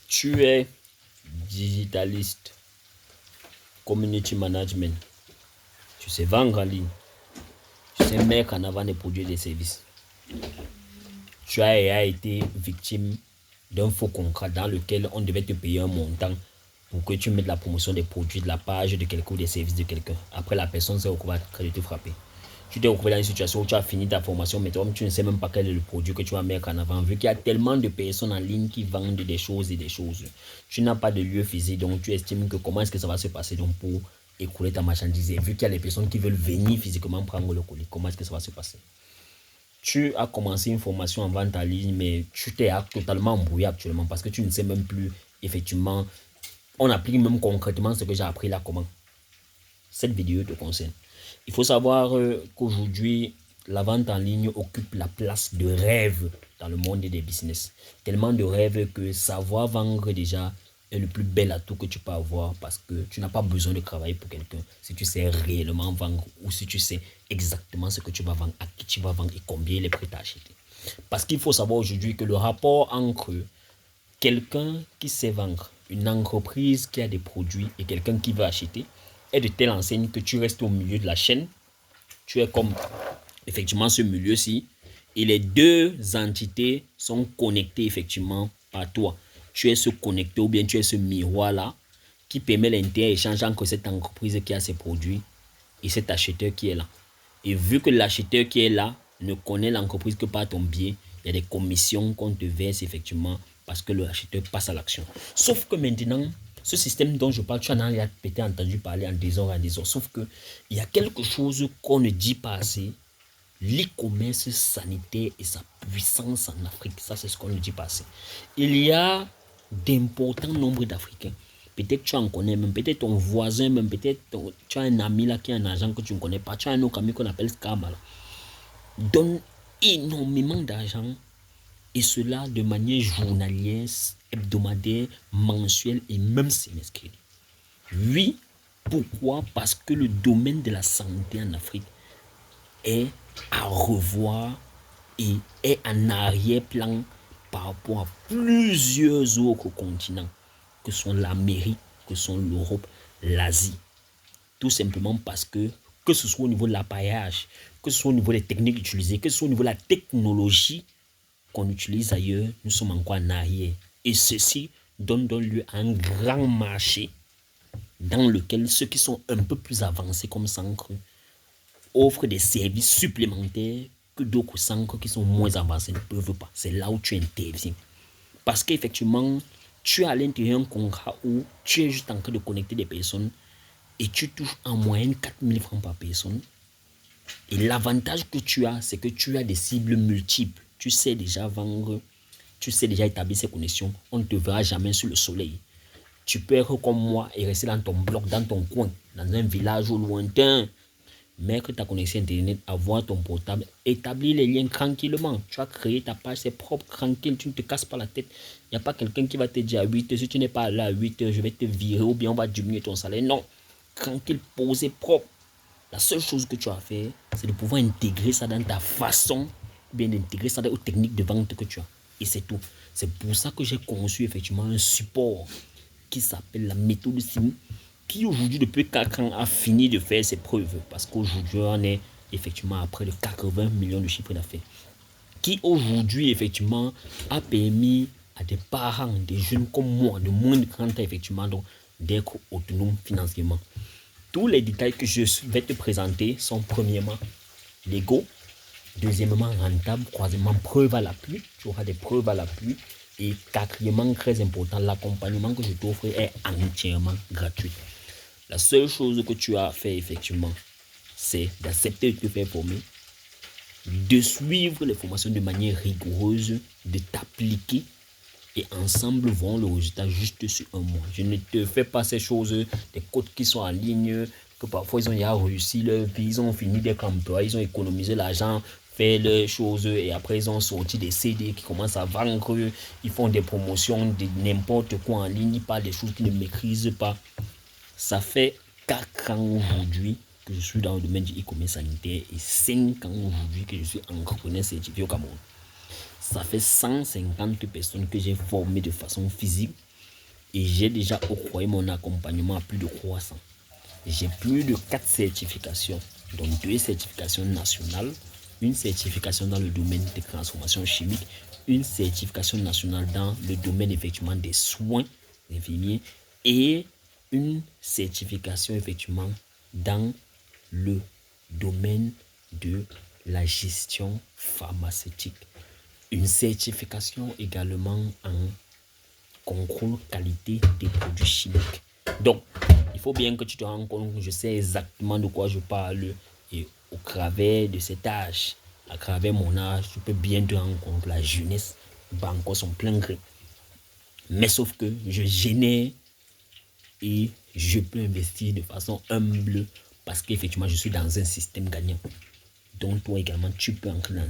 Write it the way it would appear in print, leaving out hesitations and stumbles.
Tu es digitaliste, community management, tu sais vendre en ligne, tu sais mettre en avant des produits et des services. Tu as été victime d'un faux contrat dans lequel on devait te payer un montant pour que tu mettes la promotion des produits de la page de quelqu'un ou des services de quelqu'un. Après, la personne s'est retrouvée à te frapper. Tu t'es retrouvé dans une situation où tu as fini ta formation, mais tu ne sais même pas quel est le produit que tu vas mettre en avant, vu qu'il y a tellement de personnes en ligne qui vendent des choses et des choses. Tu n'as pas de lieu physique, donc tu estimes que comment est-ce que ça va se passer donc pour écouler ta marchandise. Et vu qu'il y a des personnes qui veulent venir physiquement prendre le colis, comment est-ce que ça va se passer? Tu as commencé une formation en vente en ligne, mais tu t'es totalement embrouillé actuellement parce que tu ne sais même plus, effectivement, on applique même concrètement ce que j'ai appris là comment. Cette vidéo te concerne. Il faut savoir qu'aujourd'hui, la vente en ligne occupe la place de rêve dans le monde des business. Tellement de rêves que savoir vendre déjà est le plus bel atout que tu peux avoir parce que tu n'as pas besoin de travailler pour quelqu'un si tu sais réellement vendre ou si tu sais exactement ce que tu vas vendre, à qui tu vas vendre et combien il est prêt à acheter. Parce qu'il faut savoir aujourd'hui que le rapport entre quelqu'un qui sait vendre, une entreprise qui a des produits et quelqu'un qui veut acheter est de telle enseigne que tu restes au milieu de la chaîne. Tu es comme effectivement ce milieu-ci et les deux entités sont connectées effectivement par toi. Tu es ce connecteur ou bien tu es ce miroir-là qui permet l'inter-échange entre cette entreprise qui a ses produits et cet acheteur qui est là. Et vu que l'acheteur qui est là ne connaît l'entreprise que par ton biais, il y a des commissions qu'on te verse effectivement parce que l'acheteur passe à l'action. Sauf que maintenant, ce système dont je parle, tu en as peut-être entendu parler en des heures, sauf qu'il y a quelque chose qu'on ne dit pas assez. L'e-commerce sanitaire et sa puissance en Afrique, ça c'est ce qu'on ne dit pas assez. Il y a d'importants nombres d'Africains. Peut-être tu en connais même, peut-être ton voisin même, peut-être tu as un ami là qui a un agent que tu ne connais pas, tu as un autre ami qu'on appelle Scam là. Donne énormément d'argent et cela de manière journalière, hebdomadaire, mensuelle et même semestrielle. Oui, pourquoi? Parce que le domaine de la santé en Afrique est à revoir et est en arrière-plan par rapport à plusieurs autres continents que sont l'Amérique, que sont l'Europe, l'Asie. Tout simplement parce que ce soit au niveau de l'appareillage, que ce soit au niveau des techniques utilisées, que ce soit au niveau de la technologie qu'on utilise ailleurs, nous sommes encore en arrière. Et ceci donne lieu à un grand marché dans lequel ceux qui sont un peu plus avancés comme Sancre offrent des services supplémentaires que d'autres centres qui sont moins avancés ne peuvent pas. C'est là où tu interviens. Parce qu'effectivement, tu as à l'intérieur un contrat où tu es juste en train de connecter des personnes et tu touches en moyenne 4 000 francs par personne. Et l'avantage que tu as, c'est que tu as des cibles multiples. Tu sais déjà vendre, tu sais déjà établir ces connexions. On ne te verra jamais sur le soleil. Tu peux être comme moi et rester dans ton bloc, dans ton coin, dans un village au lointain. Mettre ta connexion internet, avoir ton portable, établir les liens tranquillement. Tu as créé ta page, c'est propre, tranquille, tu ne te casses pas la tête. Il n'y a pas quelqu'un qui va te dire à 8 heures, si tu n'es pas là à 8 heures, je vais te virer ou bien on va diminuer ton salaire. Non, tranquille, posé, propre. La seule chose que tu as à faire, c'est de pouvoir intégrer ça dans ta façon, bien d'intégrer ça aux techniques de vente que tu as. Et c'est tout. C'est pour ça que j'ai conçu effectivement un support qui s'appelle la méthode SIM, qui aujourd'hui depuis 4 ans a fini de faire ses preuves parce qu'aujourd'hui on est effectivement à près de 80 millions de chiffres d'affaires, qui aujourd'hui effectivement a permis à des parents, des jeunes comme moi de moins de 30 ans effectivement donc d'être autonomes financièrement. Tous les détails que je vais te présenter sont premièrement légaux, deuxièmement rentable, troisièmement preuve à l'appui, tu auras des preuves à l'appui et quatrièmement très important, l'accompagnement que je t'offre est entièrement gratuit. La seule chose que tu as à faire effectivement, c'est d'accepter de te faire former, de suivre les formations de manière rigoureuse, de t'appliquer et ensemble vont le résultat juste sur un mois. Je ne te fais pas ces choses, des codes qui sont en ligne, que parfois ils ont déjà réussi leur vie, ils ont fini d'être employés, ils ont économisé l'argent, fait leurs choses et après ils ont sorti des CD qui commencent à vendre, ils font des promotions de n'importe quoi en ligne, ils parlent des choses qu'ils ne maîtrisent pas. Ça fait 4 ans aujourd'hui que je suis dans le domaine du e-commerce sanitaire et 5 ans aujourd'hui que je suis entrepreneur certifié au Cameroun. Ça fait 150 personnes que j'ai formées de façon physique Et j'ai déjà octroyé mon accompagnement à plus de 300. J'ai plus de 4 certifications, donc 2 certifications nationales, une certification dans le domaine des transformations chimiques, une certification nationale dans le domaine effectivement des soins infirmiers et une certification effectivement dans le domaine de la gestion pharmaceutique. Une certification également en contrôle qualité des produits chimiques. Donc, il faut bien que tu te rendes compte que je sais exactement de quoi je parle et au travers de cet âge, à travers mon âge, tu peux bien te rendre compte que la jeunesse bat encore son plein gré. Mais sauf que je génère et je peux investir de façon humble parce qu'effectivement, je suis dans un système gagnant. Donc, toi également, tu peux entrer dans